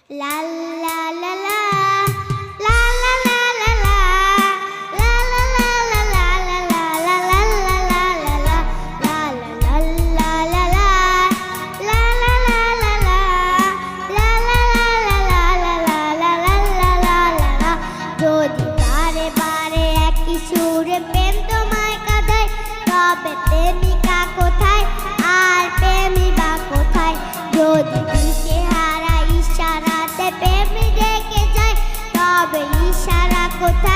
La la la la la la la la la la la la la la la la la la যদি বারে বারে একই সুরে প্রেম তোমায় কাঁদায় তবে প্রেমিকা কোথায় আর প্রেমিকা কোথায় যদি দিশেহারা ইশারাতে প্রেম রেখে যায় তবে ইশারা কোথায়